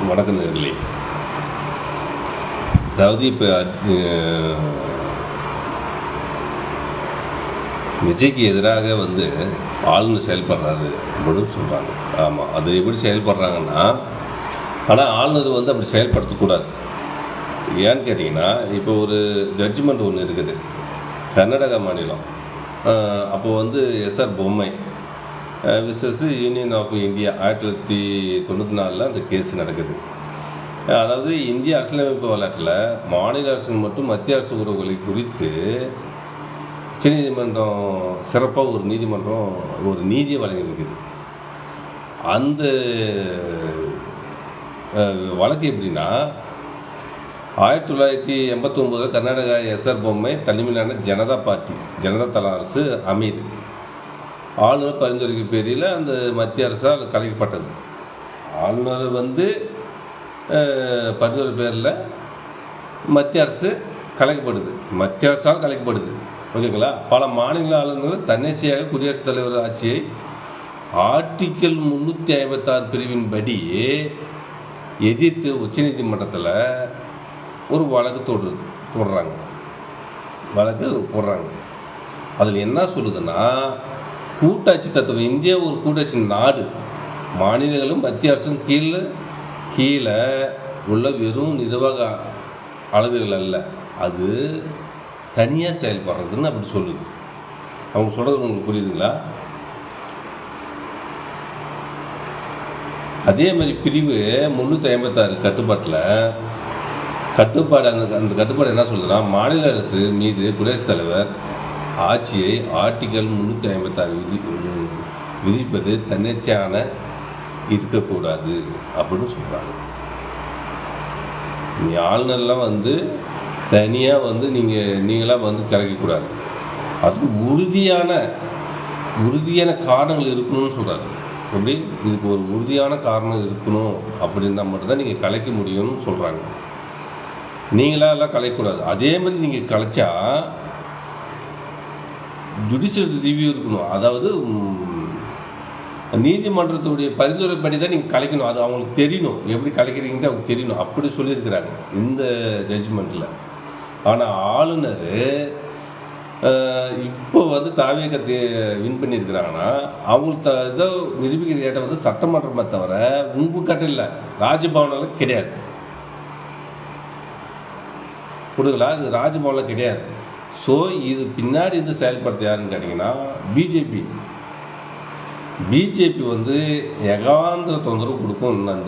வணக்கம் நேயர்களே. அதாவது இப்போ விஜய்க்கு எதிராக ஆளுநர் செயல்படுறாரு அப்படின்னு சொல்கிறாங்க. ஆமாம், அது எப்படி செயல்படுறாங்கன்னா, ஆனால் ஆளுநர் அப்படி செயல்படுத்தக்கூடாது. ஏன்னு கேட்டிங்கன்னா, இப்போ ஒரு ஜட்ஜ்மெண்ட் ஒன்று இருக்குது கர்நாடகா மாநிலம். அப்போது எஸ்ஆர் பொம்மை விசஸ் யூனியன் ஆஃப் இந்தியா 1994 அந்த கேஸ் நடக்குது. அதாவது இந்திய அரசியலமைப்பு வரலாற்றில் மாநில அரசுகள் மற்றும் மத்திய அரசு உறவுகளை குறித்து உச்சநீதிமன்றம் சிறப்பாக ஒரு நீதியை வழங்கியிருக்குது. அந்த வழக்கு எப்படின்னா, 1989 கர்நாடகா எஸ்ஆர் பொம்மை தலைமையிலான ஜனதா தள அரசு அமைது. ஆளுநர் பரிந்துரைக்கு பேரில் அந்த மத்திய அரசால் கலைக்கப்பட்டது. ஆளுநர் பரிந்துரை பேரில் மத்திய அரசு மத்திய அரசால் கலைக்கப்படுது. ஓகேங்களா? பல மாநில ஆளுநர்கள் தன்னிச்சையாக குடியரசுத் தலைவர் ஆட்சியை ஆர்டிக்கல் 356 பிரிவின்படி எதிர்த்து உச்சநீதிமன்றத்தில் ஒரு வழக்கு போடுறாங்க. அதில் என்ன சொல்லுதுன்னா, கூட்டாட்சி தத்துவம். இந்தியா ஒரு கூட்டாட்சி நாடு. மாநிலங்களும் மத்திய அரசும் கீழே உள்ள வெறும் நிர்வாக அளவுகள் அல்ல, அது தனியாக செயல்படுறதுன்னு அப்படி சொல்லுது. அவங்க சொல்கிறது உங்களுக்கு புரியுதுங்களா? அதே மாதிரி பிரிவு 356 கட்டுப்பாடு அந்த கட்டுப்பாடு என்ன சொல்லுதுன்னா, மாநில அரசு மீது குடியரசுத் தலைவர் ஆட்சியை ஆர்டிக்கல் 356 விதிப்பது தன்னிச்சையான இருக்கக்கூடாது அப்படின்னு சொல்கிறாங்க. ஆளுநர்லாம் தனியாக நீங்களாம் கலைக்கக்கூடாது. அதுக்கு உறுதியான காரணங்கள் இருக்கணும்னு சொல்கிறாரு. அப்படி இதுக்கு ஒரு உறுதியான காரணம் இருக்கணும் அப்படின்னா மட்டும்தான் நீங்கள் கலைக்க முடியும்னு சொல்கிறாங்க. நீங்களாம் கலைக்கக்கூடாது. அதே மாதிரி நீங்கள் கலைச்சா ஜுடிஷியல் ரிவ்யூ இருக்கணும். அதாவது நீதிமன்றத்துடைய பரிந்துரைப்படி தான் நீங்கள் கலைக்கணும். அது அவங்களுக்கு தெரியணும், எப்படி கலைக்கிறீங்கன்ட்டு அவங்களுக்கு தெரியணும். அப்படி சொல்லியிருக்கிறாங்க இந்த ஜட்ஜ்மெண்ட்டில். ஆனால் ஆளுநர் இப்போ தாவேக வின் பண்ணியிருக்கிறாங்கன்னா, அவங்களுக்கு ஏதோ நிரூபிக்கிற டேட்டா சட்டமன்றமே தவிர உங்கள் கட்ட இல்லை, ராஜ்பவனில் கிடையாது. கொடுங்களா? இது ராஜ்பவனில் கிடையாது. ஸோ இது பின்னாடி செயல்படுத்த யாருன்னு கேட்டிங்கன்னா, பிஜேபி ஏகாந்திர தொந்தரவு கொடுக்கும்.